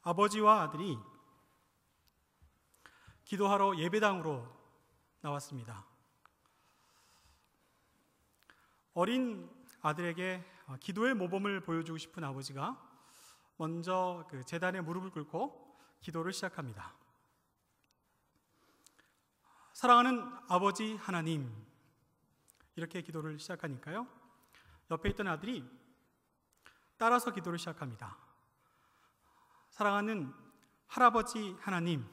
아버지와 아들이 기도하러 예배당으로 나왔습니다. 어린 아들에게 기도의 모범을 보여주고 싶은 아버지가 먼저 그 제단에 무릎을 꿇고 기도를 시작합니다. 사랑하는 아버지 하나님, 이렇게 기도를 시작하니까요, 옆에 있던 아들이 따라서 기도를 시작합니다. 사랑하는 할아버지 하나님.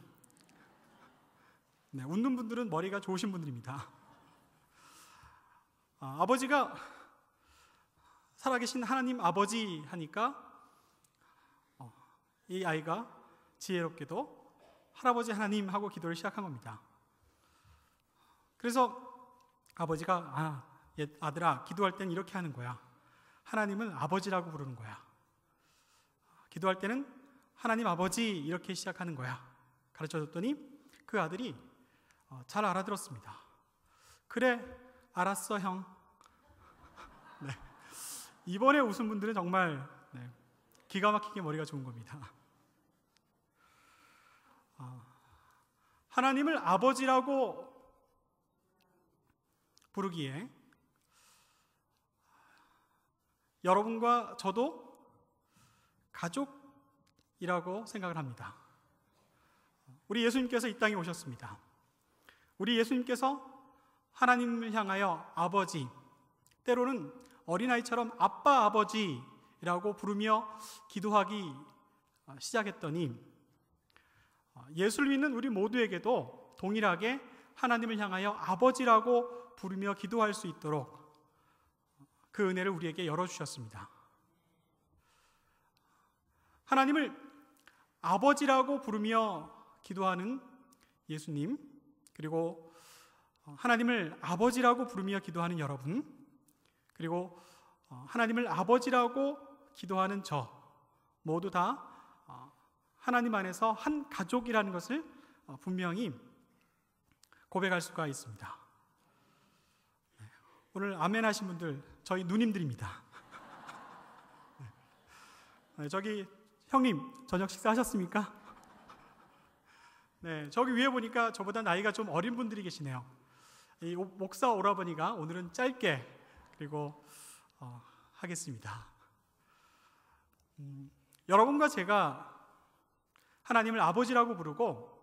네, 웃는 분들은 머리가 좋으신 분들입니다. 아버지가 살아계신 하나님 아버지 하니까 이 아이가 지혜롭게도 할아버지 하나님 하고 기도를 시작한 겁니다. 그래서 아버지가 아들아, 기도할 땐 이렇게 하는 거야. 하나님은 아버지라고 부르는 거야. 기도할 때는 하나님 아버지 이렇게 시작하는 거야. 가르쳐줬더니 그 아들이 잘 알아들었습니다. 그래, 알았어 형. 네. 이번에 웃은 분들은 정말 기가 막히게 머리가 좋은 겁니다. 하나님을 아버지라고 부르기에 여러분과 저도 가족이라고 생각을 합니다. 우리 예수님께서 이 땅에 오셨습니다. 우리 예수님께서 하나님을 향하여 아버지, 때로는 어린아이처럼 아빠, 아버지라고 부르며 기도하기 시작했더니 예수를 믿는 우리 모두에게도 동일하게 하나님을 향하여 아버지라고 부르며 기도할 수 있도록 그 은혜를 우리에게 열어주셨습니다. 하나님을 아버지라고 부르며 기도하는 예수님, 그리고 하나님을 아버지라고 부르며 기도하는 여러분, 그리고 하나님을 아버지라고 기도하는 저 모두 다 하나님 안에서 한 가족이라는 것을 분명히 고백할 수가 있습니다. 오늘 아멘 하신 분들 저희 누님들입니다. 저기 형님, 저녁 식사하셨습니까? 네, 저기 위에 보니까 저보다 나이가 좀 어린 분들이 계시네요. 이 목사 오라버니가 오늘은 짧게 그리고 하겠습니다. 여러분과 제가 하나님을 아버지라고 부르고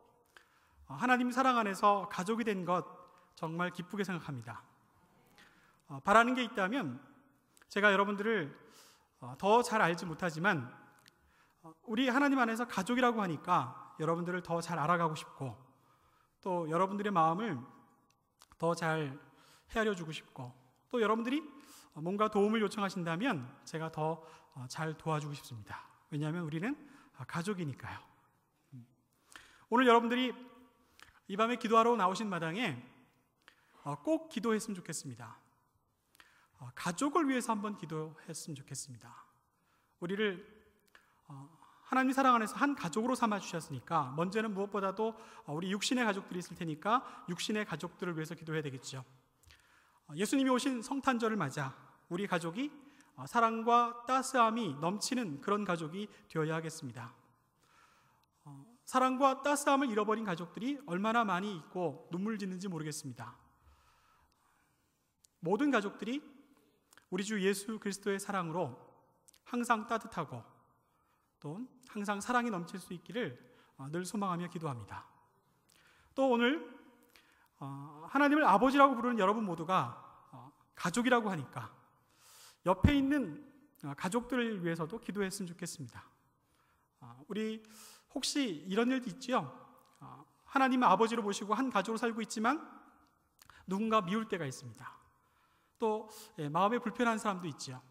하나님 사랑 안에서 가족이 된 것 정말 기쁘게 생각합니다. 바라는 게 있다면 제가 여러분들을 더 잘 알지 못하지만 우리 하나님 안에서 가족이라고 하니까 여러분들을 더 잘 알아가고 싶고 또 여러분들의 마음을 더 잘 헤아려 주고 싶고 또 여러분들이 뭔가 도움을 요청하신다면 제가 더 잘 도와주고 싶습니다. 왜냐하면 우리는 가족이니까요. 오늘 여러분들이 이 밤에 기도하러 나오신 마당에 꼭 기도했으면 좋겠습니다. 가족을 위해서 한번 기도했으면 좋겠습니다. 우리를 하나님 사랑 안에서 한 가족으로 삼아 주셨으니까 먼저는 무엇보다도 우리 육신의 가족들이 있을 테니까 육신의 가족들을 위해서 기도해야 되겠죠. 예수님이 오신 성탄절을 맞아 우리 가족이 사랑과 따스함이 넘치는 그런 가족이 되어야 하겠습니다. 사랑과 따스함을 잃어버린 가족들이 얼마나 많이 있고 눈물 짓는지 모르겠습니다. 모든 가족들이 우리 주 예수 그리스도의 사랑으로 항상 따뜻하고 또 항상 사랑이 넘칠 수 있기를 늘 소망하며 기도합니다. 또 오늘 하나님을 아버지라고 부르는 여러분 모두가 가족이라고 하니까 옆에 있는 가족들을 위해서도 기도했으면 좋겠습니다. 우리 혹시 이런 일도 있지요? 하나님을 아버지로 모시고 한 가족으로 살고 있지만 누군가 미울 때가 있습니다. 또 마음에 불편한 사람도 있지요.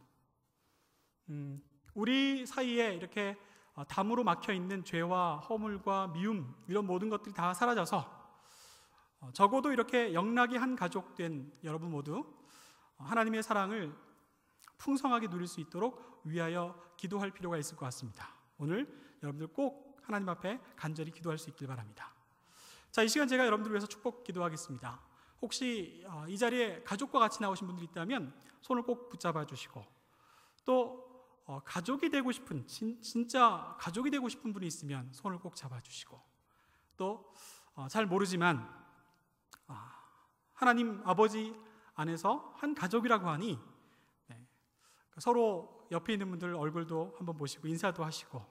우리 사이에 이렇게 담으로 막혀있는 죄와 허물과 미움 이런 모든 것들이 다 사라져서 적어도 이렇게 영락이 한 가족 된 여러분 모두 하나님의 사랑을 풍성하게 누릴 수 있도록 위하여 기도할 필요가 있을 것 같습니다. 오늘 여러분들 꼭 하나님 앞에 간절히 기도할 수 있길 바랍니다. 자, 이 시간 제가 여러분들을 위해서 축복 기도하겠습니다. 혹시 이 자리에 가족과 같이 나오신 분들이 있다면 손을 꼭 붙잡아 주시고 또 가족이 되고 싶은, 진짜 가족이 되고 싶은 분이 있으면 손을 꼭 잡아주시고, 또 잘 모르지만 하나님 아버지 안에서 한 가족이라고 하니 서로 옆에 있는 분들 얼굴도 한번 보시고 인사도 하시고,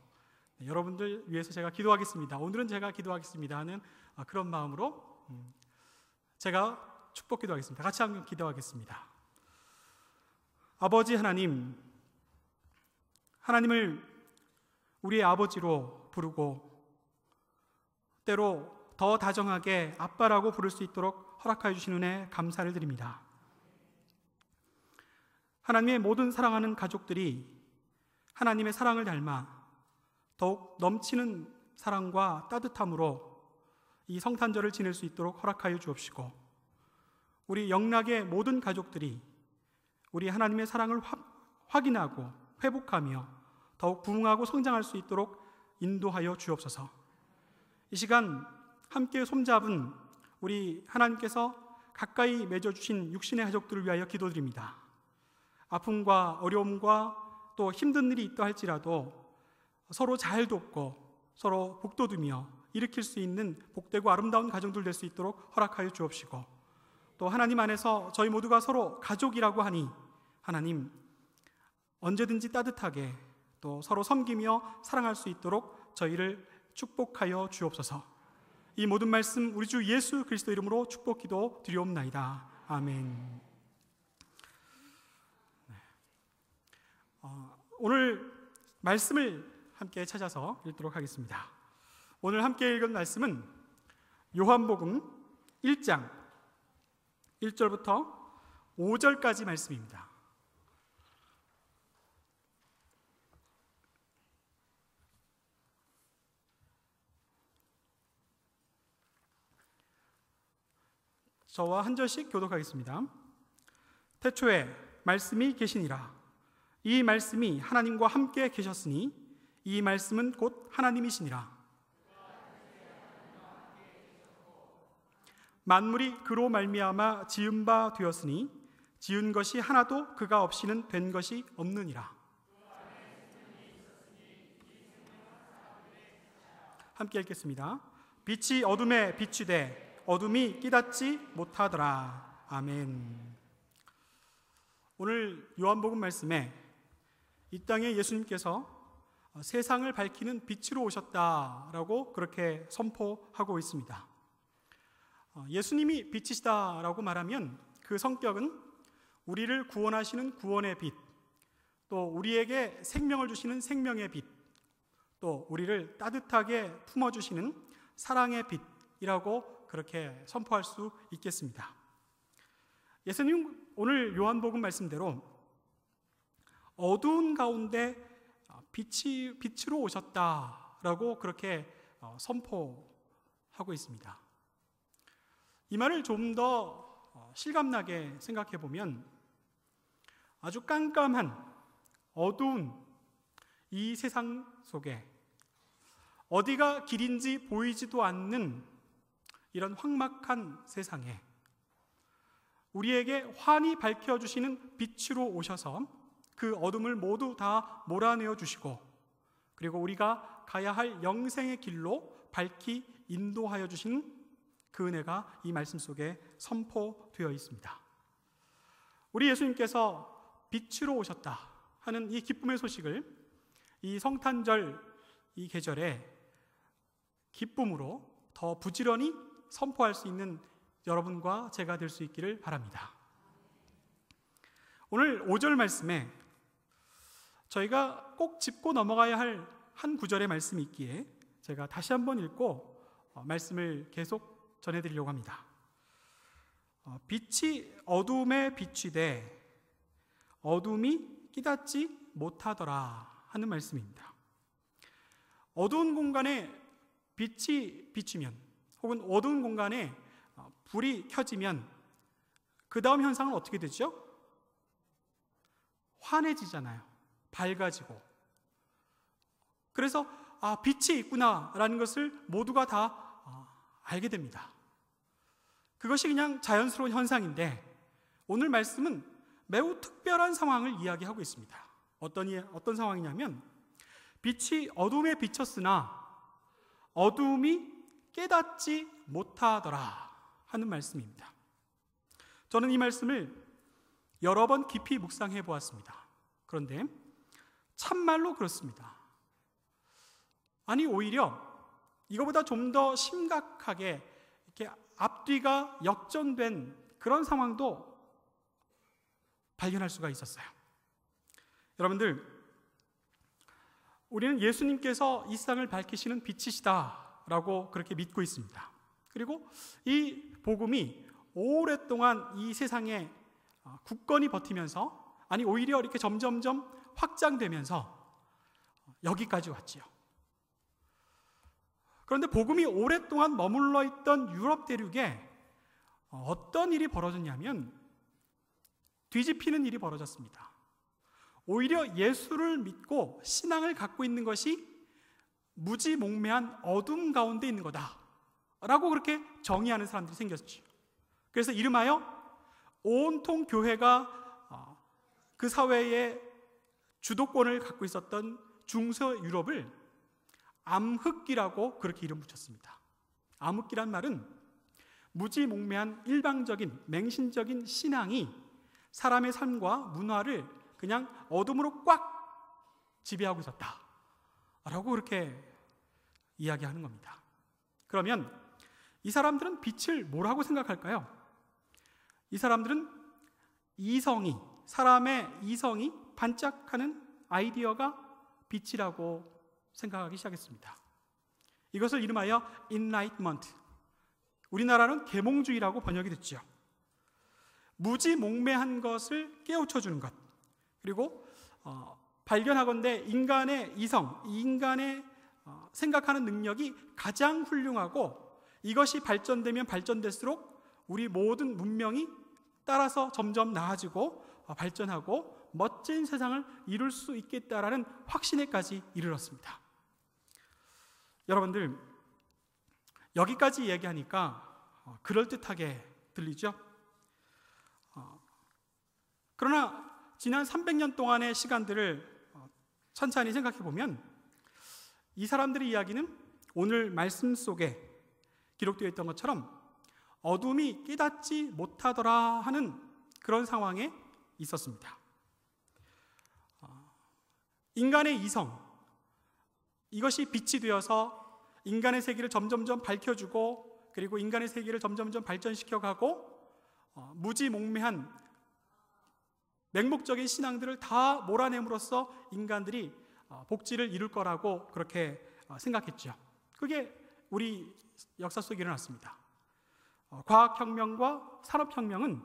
여러분들 위해서 제가 기도하겠습니다, 오늘은 제가 기도하겠습니다 하는 그런 마음으로 제가 축복 기도하겠습니다. 같이 한번 기도하겠습니다. 아버지 하나님, 하나님을 우리의 아버지로 부르고 때로 더 다정하게 아빠라고 부를 수 있도록 허락하여 주신 은혜 감사를 드립니다. 하나님의 모든 사랑하는 가족들이 하나님의 사랑을 닮아 더욱 넘치는 사랑과 따뜻함으로 이 성탄절을 지낼 수 있도록 허락하여 주옵시고, 우리 영락의 모든 가족들이 우리 하나님의 사랑을 확인하고 회복하며 더욱 부흥하고 성장할 수 있도록 인도하여 주옵소서. 이 시간 함께 손잡은 우리 하나님께서 가까이 맺어주신 육신의 가족들을 위하여 기도드립니다. 아픔과 어려움과 또 힘든 일이 있다 할지라도 서로 잘 돕고 서로 북돋우며 일으킬 수 있는 복되고 아름다운 가정들 될 수 있도록 허락하여 주옵시고, 또 하나님 안에서 저희 모두가 서로 가족이라고 하니 하나님 언제든지 따뜻하게 또 서로 섬기며 사랑할 수 있도록 저희를 축복하여 주옵소서. 이 모든 말씀 우리 주 예수 그리스도 이름으로 축복 기도 드리옵나이다. 아멘. 오늘 말씀을 함께 찾아서 읽도록 하겠습니다. 오늘 함께 읽은 말씀은 요한복음 1장 1절부터 5절까지 말씀입니다. 저와 한 절씩 교독하겠습니다. 태초에 말씀이 계시니라. 이 말씀이 하나님과 함께 계셨으니 이 말씀은 곧 하나님이시니라. 만물이 그로 말미암아 지은 바 되었으니 지은 것이 하나도 그가 없이는 된 것이 없느니라. 함께 읽겠습니다. 빛이 어둠에 비추되 어둠이 깨닫지 못하더라. 아멘. 오늘 요한복음 말씀에 이 땅에 예수님께서 세상을 밝히는 빛으로 오셨다라고 그렇게 선포하고 있습니다. 예수님이 빛이시다라고 말하면 그 성격은 우리를 구원하시는 구원의 빛, 또 우리에게 생명을 주시는 생명의 빛, 또 우리를 따뜻하게 품어주시는 사랑의 빛이라고 그렇게 선포할 수 있겠습니다. 예수님 오늘 요한복음 말씀대로 어두운 가운데 빛으로 오셨다라고 그렇게 선포하고 있습니다. 이 말을 좀 더 실감나게 생각해 보면 아주 깜깜한 어두운 이 세상 속에 어디가 길인지 보이지도 않는 이런 황막한 세상에 우리에게 환히 밝혀주시는 빛으로 오셔서 그 어둠을 모두 다 몰아내어 주시고, 그리고 우리가 가야 할 영생의 길로 밝히 인도하여 주시는 그 은혜가 이 말씀 속에 선포되어 있습니다. 우리 예수님께서 빛으로 오셨다 하는 이 기쁨의 소식을 이 성탄절 이 계절에 기쁨으로 더 부지런히 선포할 수 있는 여러분과 제가 될 수 있기를 바랍니다. 오늘 5절 말씀에 저희가 꼭 짚고 넘어가야 할 한 구절의 말씀이 있기에 제가 다시 한번 읽고 말씀을 계속 전해드리려고 합니다. 빛이 어둠에 비추되 어둠이 깨닫지 못하더라 하는 말씀입니다. 어두운 공간에 빛이 비추면, 혹은 어두운 공간에 불이 켜지면 그 다음 현상은 어떻게 되죠? 환해지잖아요. 밝아지고. 그래서 빛이 있구나라는 것을 모두가 다 알게 됩니다. 그것이 그냥 자연스러운 현상인데 오늘 말씀은 매우 특별한 상황을 이야기하고 있습니다. 어떤 상황이냐면 빛이 어둠에 비쳤으나 어둠이 깨닫지 못하더라 하는 말씀입니다. 저는 이 말씀을 여러 번 깊이 묵상해 보았습니다. 그런데 참말로 그렇습니다. 아니, 오히려 이거보다 좀 더 심각하게 이렇게 앞뒤가 역전된 그런 상황도 발견할 수가 있었어요. 여러분들, 우리는 예수님께서 이 세상을 밝히시는 빛이시다라고 그렇게 믿고 있습니다. 그리고 이 복음이 오랫동안 이 세상에 굳건히 버티면서, 아니 오히려 이렇게 점점점 확장되면서 여기까지 왔지요. 그런데 복음이 오랫동안 머물러 있던 유럽 대륙에 어떤 일이 벌어졌냐면 뒤집히는 일이 벌어졌습니다. 오히려 예수를 믿고 신앙을 갖고 있는 것이 무지몽매한 어둠 가운데 있는 거다라고 그렇게 정의하는 사람들이 생겼죠. 그래서 이름하여 온통 교회가 그 사회의 주도권을 갖고 있었던 중서 유럽을 암흑기라고 그렇게 이름 붙였습니다. 암흑기란 말은 무지몽매한 일방적인 맹신적인 신앙이 사람의 삶과 문화를 그냥 어둠으로 꽉 지배하고 있었다라고 그렇게 이야기하는 겁니다. 그러면 이 사람들은 빛을 뭐라고 생각할까요? 이 사람들은 사람의 이성이 반짝하는 아이디어가 빛이라고 생각하기 시작했습니다. 이것을 이름하여 Enlightenment, 우리나라는 계몽주의라고 번역이 됐죠. 무지몽매한 것을 깨우쳐주는 것, 그리고 발견하건대 인간의 이성, 인간의 생각하는 능력이 가장 훌륭하고 이것이 발전되면 발전될수록 우리 모든 문명이 따라서 점점 나아지고 발전하고 멋진 세상을 이룰 수 있겠다라는 확신에까지 이르렀습니다. 여러분들, 여기까지 얘기하니까 그럴듯하게 들리죠? 그러나 지난 300년 동안의 시간들을 천천히 생각해 보면 이 사람들의 이야기는 오늘 말씀 속에 기록되어 있던 것처럼 어둠이 깨닫지 못하더라 하는 그런 상황에 있었습니다. 인간의 이성, 이것이 빛이 되어서 인간의 세계를 점점점 밝혀주고 그리고 인간의 세계를 점점점 발전시켜가고 무지몽매한 맹목적인 신앙들을 다 몰아냄으로써 인간들이 복지를 이룰 거라고 그렇게 생각했죠. 그게 우리 역사 속에 일어났습니다. 과학혁명과 산업혁명은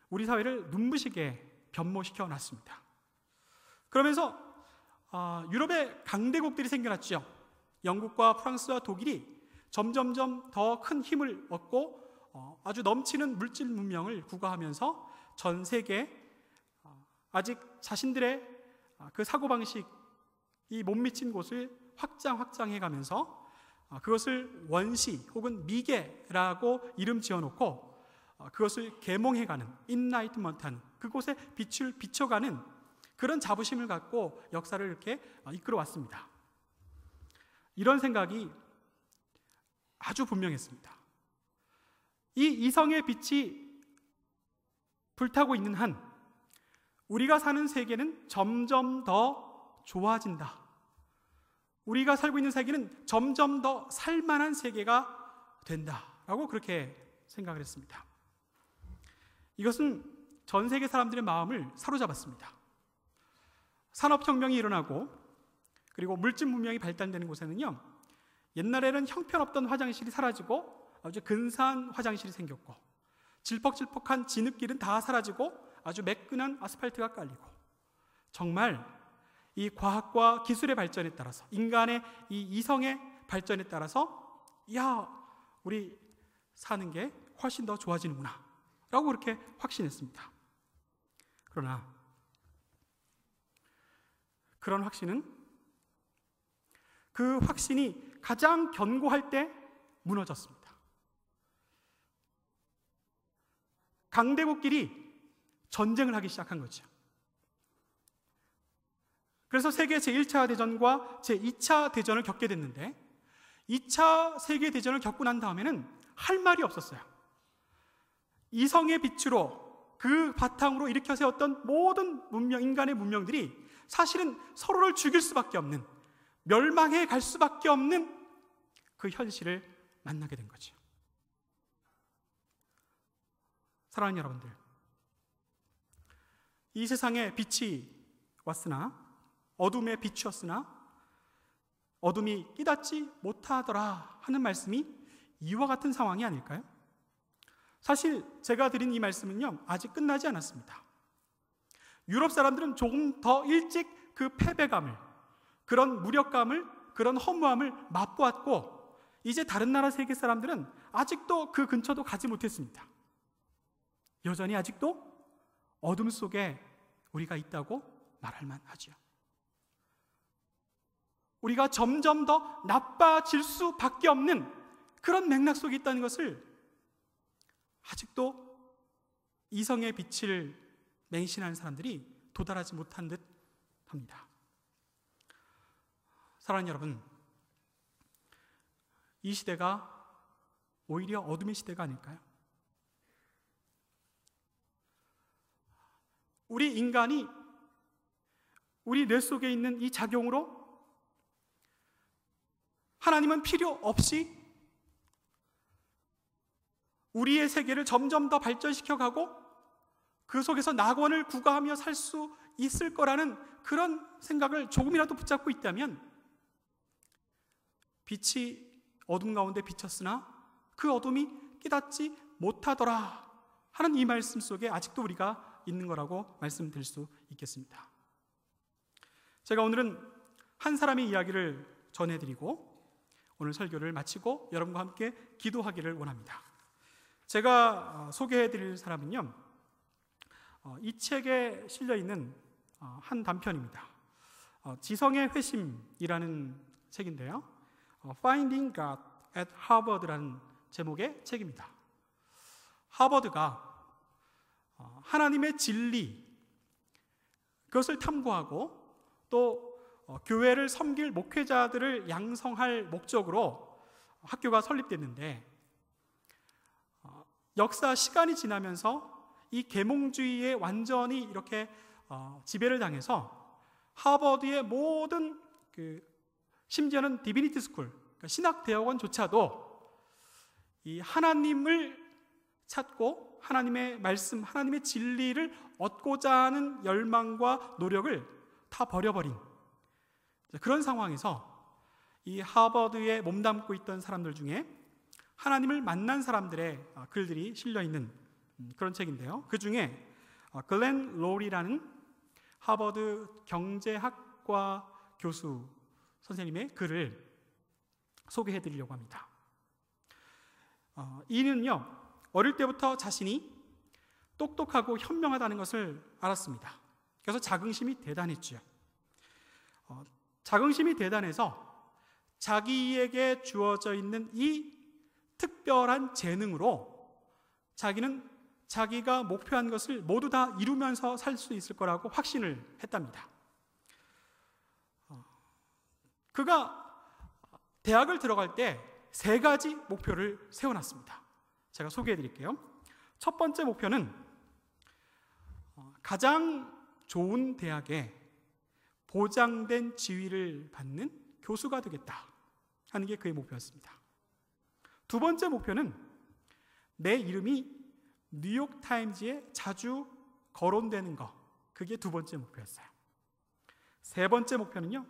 우리 사회를 눈부시게 변모시켜 놨습니다. 그러면서 유럽의 강대국들이 생겨났죠. 영국과 프랑스와 독일이 점점점 더 큰 힘을 얻고 아주 넘치는 물질 문명을 구가하면서 전 세계 아직 자신들의 그 사고방식이 못 미친 곳을 확장해가면서 그것을 원시 혹은 미개라고 이름 지어놓고 그것을 계몽해가는 인라이트먼트한 그곳에 빛을 비춰가는 그런 자부심을 갖고 역사를 이렇게 이끌어왔습니다. 이런 생각이 아주 분명했습니다. 이 이성의 빛이 불타고 있는 한 우리가 사는 세계는 점점 더 좋아진다. 우리가 살고 있는 세계는 점점 더 살만한 세계가 된다라고 그렇게 생각을 했습니다. 이것은 전 세계 사람들의 마음을 사로잡았습니다. 산업혁명이 일어나고 그리고 물질 문명이 발달되는 곳에는요, 옛날에는 형편없던 화장실이 사라지고 아주 근사한 화장실이 생겼고 질퍽질퍽한 진흙길은 다 사라지고 아주 매끈한 아스팔트가 깔리고 정말 이 과학과 기술의 발전에 따라서 인간의 이 이성의 발전에 따라서 우리 사는 게 훨씬 더 좋아지는구나 라고 그렇게 확신했습니다. 그러나 그런 확신은 그 확신이 가장 견고할 때 무너졌습니다. 강대국끼리 전쟁을 하기 시작한 거죠. 그래서 세계 제1차 대전과 제2차 대전을 겪게 됐는데 2차 세계대전을 겪고 난 다음에는 할 말이 없었어요. 이성의 빛으로 그 바탕으로 일으켜 세웠던 모든 문명, 인간의 문명들이 사실은 서로를 죽일 수밖에 없는, 멸망해 갈 수밖에 없는 그 현실을 만나게 된 거죠. 사랑하는 여러분들, 이 세상에 빛이 왔으나, 어둠에 비추었으나 어둠이 깨닫지 못하더라 하는 말씀이 이와 같은 상황이 아닐까요? 사실 제가 드린 이 말씀은요, 아직 끝나지 않았습니다. 유럽 사람들은 조금 더 일찍 그 패배감을, 그런 무력감을, 그런 허무함을 맛보았고, 이제 다른 나라 세계 사람들은 아직도 그 근처도 가지 못했습니다. 여전히 아직도 어둠 속에 우리가 있다고 말할 만하죠. 우리가 점점 더 나빠질 수밖에 없는 그런 맥락 속에 있다는 것을 아직도 이성의 빛을 맹신하는 사람들이 도달하지 못한 듯 합니다. 사랑하는 여러분, 이 시대가 오히려 어둠의 시대가 아닐까요? 우리 인간이 우리 뇌 속에 있는 이 작용으로 하나님은 필요 없이 우리의 세계를 점점 더 발전시켜가고 그 속에서 낙원을 구가하며 살 수 있을 거라는 그런 생각을 조금이라도 붙잡고 있다면, 빛이 어둠 가운데 비쳤으나 그 어둠이 깨닫지 못하더라 하는 이 말씀 속에 아직도 우리가 있는 거라고 말씀드릴 수 있겠습니다. 제가 오늘은 한 사람의 이야기를 전해드리고 오늘 설교를 마치고 여러분과 함께 기도하기를 원합니다. 제가 소개해드릴 사람은요, 이 책에 실려있는 한 단편입니다. 지성의 회심이라는 책인데요, Finding God at Harvard라는 제목의 책입니다. 하버드가 하나님의 진리, 그것을 탐구하고 또 교회를 섬길 목회자들을 양성할 목적으로 학교가 설립됐는데, 역사 시간이 지나면서 이 계몽주의에 완전히 이렇게 지배를 당해서 하버드의 모든 심지어는 디비니티 스쿨, 그러니까 신학대학원조차도 이 하나님을 찾고 하나님의 말씀, 하나님의 진리를 얻고자 하는 열망과 노력을 다 버려버린 그런 상황에서 이 하버드에 몸담고 있던 사람들 중에 하나님을 만난 사람들의 글들이 실려있는 그런 책인데요, 그 중에 글렌 로리라는 하버드 경제학과 교수 선생님의 글을 소개해드리려고 합니다. 이는요, 어릴 때부터 자신이 똑똑하고 현명하다는 것을 알았습니다. 그래서 자긍심이 대단했죠. 자긍심이 대단해서 자기에게 주어져 있는 이 특별한 재능으로 자기는 자기가 목표한 것을 모두 다 이루면서 살 수 있을 거라고 확신을 했답니다. 그가 대학을 들어갈 때 3가지 목표를 세워놨습니다. 제가 소개해 드릴게요. 첫 번째 목표는 가장 좋은 대학에 보장된 지위를 받는 교수가 되겠다 하는 게 그의 목표였습니다. 두 번째 목표는 내 이름이 뉴욕타임즈에 자주 거론되는 것, 그게 두 번째 목표였어요. 세 번째 목표는요,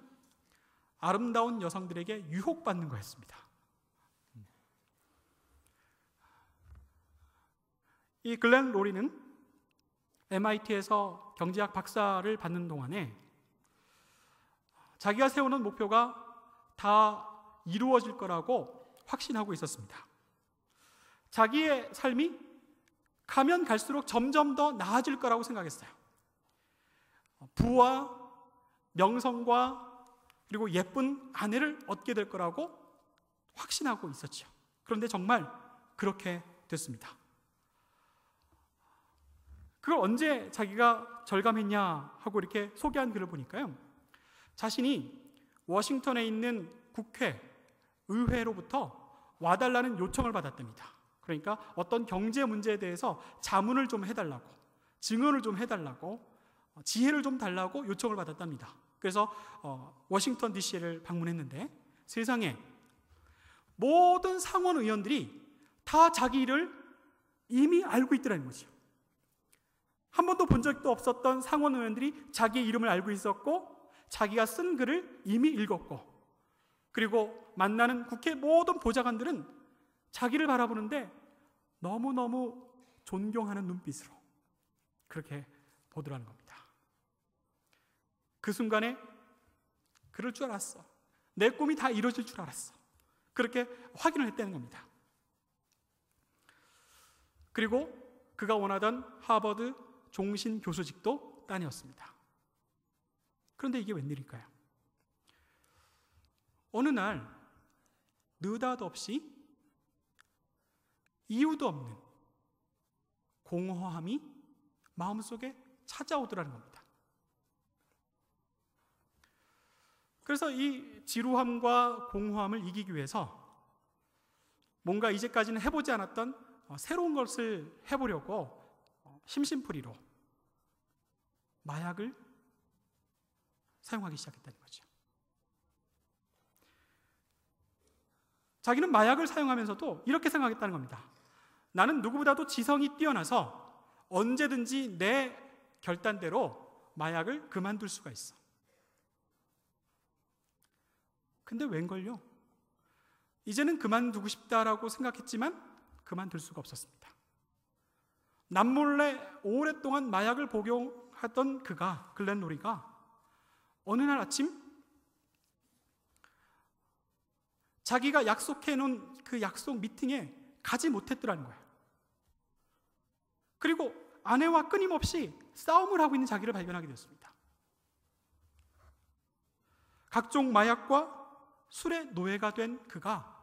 아름다운 여성들에게 유혹받는 거였습니다. 이 글렌 로리는 MIT에서 경제학 박사를 받는 동안에 자기가 세우는 목표가 다 이루어질 거라고 확신하고 있었습니다. 자기의 삶이 가면 갈수록 점점 더 나아질 거라고 생각했어요. 부와 명성과 그리고 예쁜 아내를 얻게 될 거라고 확신하고 있었죠. 그런데 정말 그렇게 됐습니다. 그걸 언제 자기가 절감했냐 하고 이렇게 소개한 글을 보니까요, 자신이 워싱턴에 있는 국회, 의회로부터 와달라는 요청을 받았답니다. 그러니까 어떤 경제 문제에 대해서 자문을 좀 해달라고, 증언을 좀 해달라고, 지혜를 좀 달라고 요청을 받았답니다. 그래서 워싱턴 DC를 방문했는데 세상에 모든 상원 의원들이 다 자기 일을 이미 알고 있더라는 거죠. 한 번도 본 적도 없었던 상원 의원들이 자기의 이름을 알고 있었고, 자기가 쓴 글을 이미 읽었고, 그리고 만나는 국회 모든 보좌관들은 자기를 바라보는데 너무너무 존경하는 눈빛으로 그렇게 보더라는 겁니다. 그 순간에 그럴 줄 알았어. 내 꿈이 다 이루어질 줄 알았어. 그렇게 확인을 했다는 겁니다. 그리고 그가 원하던 하버드 종신 교수직도 따내었습니다. 그런데 이게 웬일일까요? 어느 날 느닷없이 이유도 없는 공허함이 마음속에 찾아오더라는 겁니다. 그래서 이 지루함과 공허함을 이기기 위해서 뭔가 이제까지는 해보지 않았던 새로운 것을 해보려고 심심풀이로 마약을 사용하기 시작했다는 거죠. 자기는 마약을 사용하면서도 이렇게 생각했다는 겁니다. 나는 누구보다도 지성이 뛰어나서 언제든지 내 결단대로 마약을 그만둘 수가 있어. 근데 웬걸요? 이제는 그만두고 싶다라고 생각했지만 그만둘 수가 없었습니다. 남몰래 오랫동안 마약을 복용하던 그가, 글렌 로리가 어느 날 아침 자기가 약속해 놓은 그 약속 미팅에 가지 못했더라는 거예요. 그리고 아내와 끊임없이 싸움을 하고 있는 자기를 발견하게 되었습니다. 각종 마약과 술의 노예가 된 그가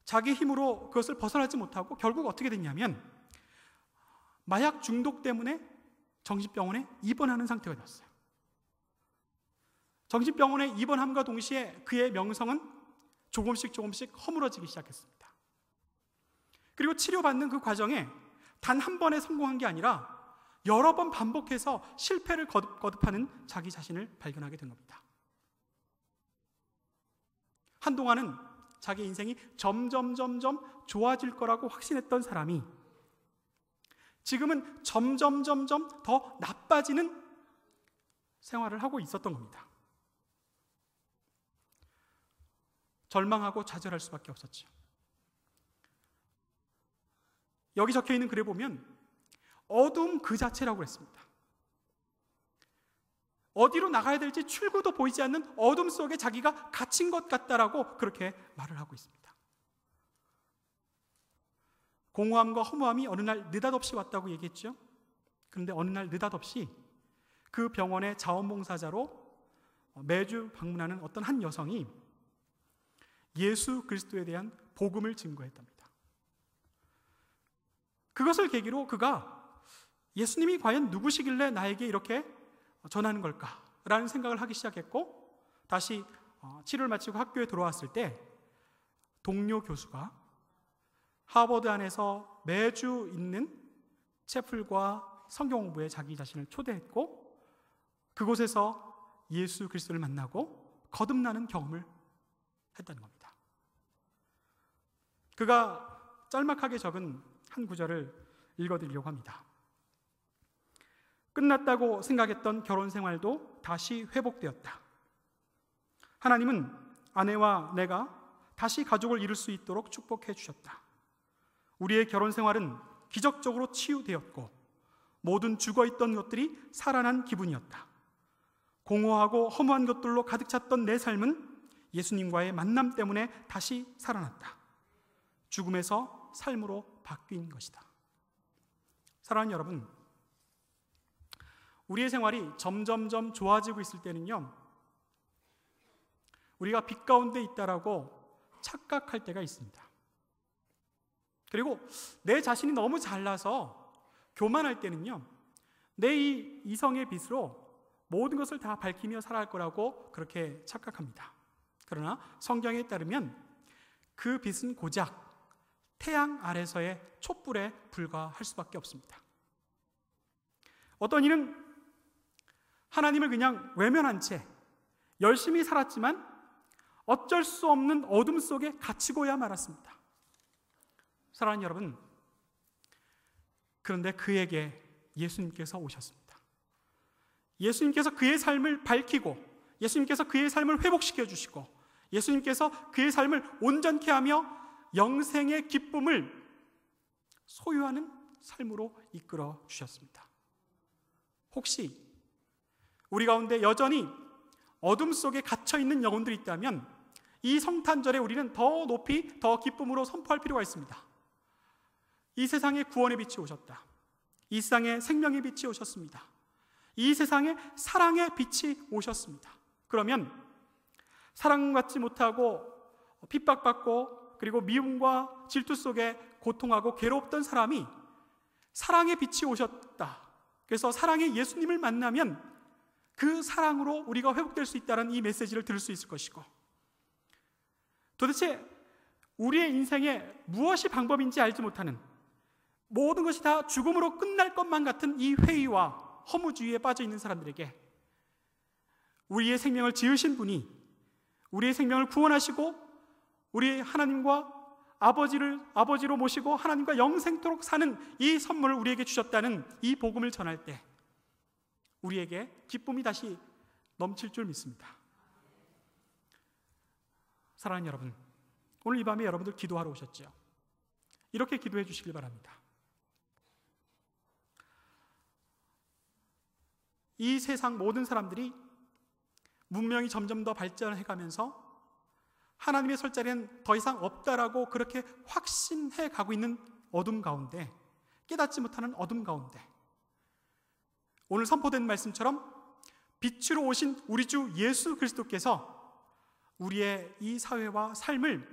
자기 힘으로 그것을 벗어나지 못하고 결국 어떻게 됐냐면 마약 중독 때문에 정신병원에 입원하는 상태가 되었어요. 정신병원에 입원함과 동시에 그의 명성은 조금씩 허물어지기 시작했습니다. 그리고 치료받는 그 과정에 단 한 번에 성공한 게 아니라 여러 번 반복해서 실패를 거듭하는 자기 자신을 발견하게 된 겁니다. 한동안은 자기 인생이 점점 좋아질 거라고 확신했던 사람이 지금은 점점 더 나빠지는 생활을 하고 있었던 겁니다. 절망하고 좌절할 수밖에 없었죠. 여기 적혀 있는 글에 보면 어둠 그 자체라고 했습니다. 어디로 나가야 될지 출구도 보이지 않는 어둠 속에 자기가 갇힌 것 같다라고 그렇게 말을 하고 있습니다. 공허함과 허무함이 어느 날 느닷없이 왔다고 얘기했죠. 그런데 어느 날 느닷없이 그 병원의 자원봉사자로 매주 방문하는 어떤 한 여성이 예수 그리스도에 대한 복음을 증거했답니다. 그것을 계기로 그가 예수님이 과연 누구시길래 나에게 이렇게 전하는 걸까? 라는 생각을 하기 시작했고, 다시 치료를 마치고 학교에 돌아왔을 때 동료 교수가 하버드 안에서 매주 있는 채플과 성경 공부에 자기 자신을 초대했고, 그곳에서 예수 그리스도를 만나고 거듭나는 경험을 했다는 겁니다. 그가 짤막하게 적은 한 구절을 읽어드리려고 합니다. 끝났다고 생각했던 결혼 생활도 다시 회복되었다. 하나님은 아내와 내가 다시 가족을 이룰 수 있도록 축복해 주셨다. 우리의 결혼 생활은 기적적으로 치유되었고 모든 죽어있던 것들이 살아난 기분이었다. 공허하고 허무한 것들로 가득 찼던 내 삶은 예수님과의 만남 때문에 다시 살아났다. 죽음에서 삶으로 바뀐 것이다. 사랑하는 여러분, 우리의 생활이 점점 좋아지고 있을 때는요, 우리가 빛 가운데 있다라고 착각할 때가 있습니다. 그리고 내 자신이 너무 잘나서 교만할 때는요, 내 이 이성의 빛으로 모든 것을 다 밝히며 살아갈 거라고 그렇게 착각합니다. 그러나 성경에 따르면 그 빛은 고작 태양 아래서의 촛불에 불과할 수밖에 없습니다. 어떤 이는 하나님을 그냥 외면한 채 열심히 살았지만 어쩔 수 없는 어둠 속에 갇히고야 말았습니다. 사랑하는 여러분, 그런데 그에게 예수님께서 오셨습니다. 예수님께서 그의 삶을 밝히고, 예수님께서 그의 삶을 회복시켜 주시고, 예수님께서 그의 삶을 온전케 하며 영생의 기쁨을 소유하는 삶으로 이끌어 주셨습니다. 혹시 우리 가운데 여전히 어둠 속에 갇혀 있는 영혼들이 있다면 이 성탄절에 우리는 더 높이 더 기쁨으로 선포할 필요가 있습니다. 이 세상에 구원의 빛이 오셨다. 이 세상에 생명의 빛이 오셨습니다. 이 세상에 사랑의 빛이 오셨습니다. 그러면 사랑받지 못하고 핍박받고 그리고 미움과 질투 속에 고통하고 괴롭던 사람이 사랑의 빛이 오셨다. 그래서 사랑의 예수님을 만나면 그 사랑으로 우리가 회복될 수 있다는 이 메시지를 들을 수 있을 것이고, 도대체 우리의 인생에 무엇이 방법인지 알지 못하는, 모든 것이 다 죽음으로 끝날 것만 같은 이 회의와 허무주의에 빠져 있는 사람들에게 우리의 생명을 지으신 분이 우리의 생명을 구원하시고 우리 하나님과 아버지로 모시고 하나님과 영생토록 사는 이 선물을 우리에게 주셨다는 이 복음을 전할 때 우리에게 기쁨이 다시 넘칠 줄 믿습니다. 사랑하는 여러분, 오늘 이 밤에 여러분들 기도하러 오셨죠? 이렇게 기도해 주시길 바랍니다. 이 세상 모든 사람들이 문명이 점점 더 발전해 가면서 하나님의 설 자리는 더 이상 없다라고 그렇게 확신해 가고 있는 어둠 가운데, 깨닫지 못하는 어둠 가운데 오늘 선포된 말씀처럼 빛으로 오신 우리 주 예수 그리스도께서 우리의 이 사회와 삶을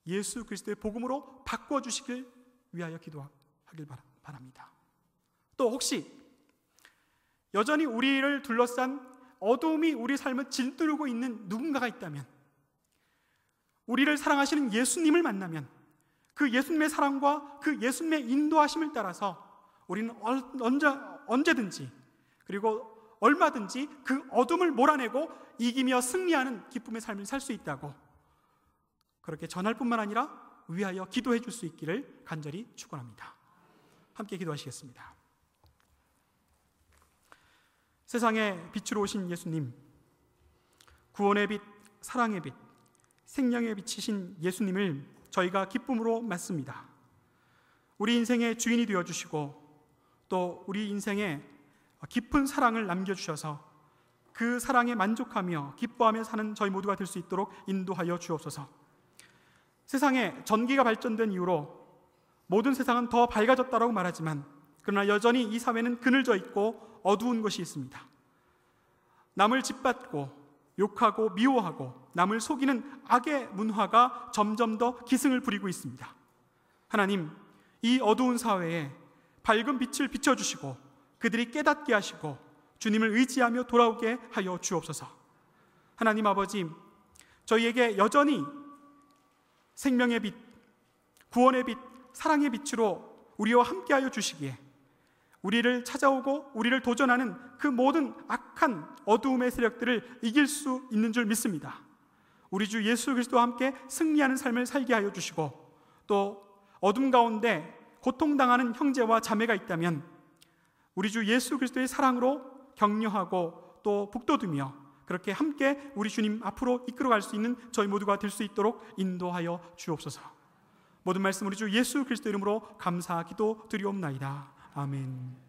예수 그리스도의 복음으로 바꿔주시길 위하여 기도하길 바랍니다. 또 혹시 여전히 우리를 둘러싼 어둠이 우리 삶을 짓누르고 있는 누군가가 있다면, 우리를 사랑하시는 예수님을 만나면 그 예수님의 사랑과 그 예수님의 인도하심을 따라서 우리는 언제든지 그리고 얼마든지 그 어둠을 몰아내고 이기며 승리하는 기쁨의 삶을 살 수 있다고 그렇게 전할 뿐만 아니라 위하여 기도해 줄 수 있기를 간절히 축원합니다. 함께 기도하시겠습니다. 세상에 빛으로 오신 예수님, 구원의 빛, 사랑의 빛, 생명의 빛이신 예수님을 저희가 기쁨으로 맞습니다. 우리 인생의 주인이 되어주시고 또 우리 인생에 깊은 사랑을 남겨주셔서 그 사랑에 만족하며 기뻐하며 사는 저희 모두가 될 수 있도록 인도하여 주옵소서. 세상에 전기가 발전된 이후로 모든 세상은 더 밝아졌다고 말하지만, 그러나 여전히 이 사회는 그늘져 있고 어두운 것이 있습니다. 남을 짓밟고 욕하고 미워하고 남을 속이는 악의 문화가 점점 더 기승을 부리고 있습니다. 하나님, 이 어두운 사회에 밝은 빛을 비춰주시고 그들이 깨닫게 하시고 주님을 의지하며 돌아오게 하여 주옵소서. 하나님 아버지, 저희에게 여전히 생명의 빛, 구원의 빛, 사랑의 빛으로 우리와 함께하여 주시기에 우리를 찾아오고 우리를 도전하는 그 모든 악한 어두움의 세력들을 이길 수 있는 줄 믿습니다. 우리 주 예수 그리스도와 함께 승리하는 삶을 살게 하여 주시고, 또 어둠 가운데 고통당하는 형제와 자매가 있다면 우리 주 예수 그리스도의 사랑으로 격려하고 또 북돋우며 그렇게 함께 우리 주님 앞으로 이끌어갈 수 있는 저희 모두가 될 수 있도록 인도하여 주옵소서. 모든 말씀 우리 주 예수 그리스도 이름으로 감사 기도 드리옵나이다. 아멘.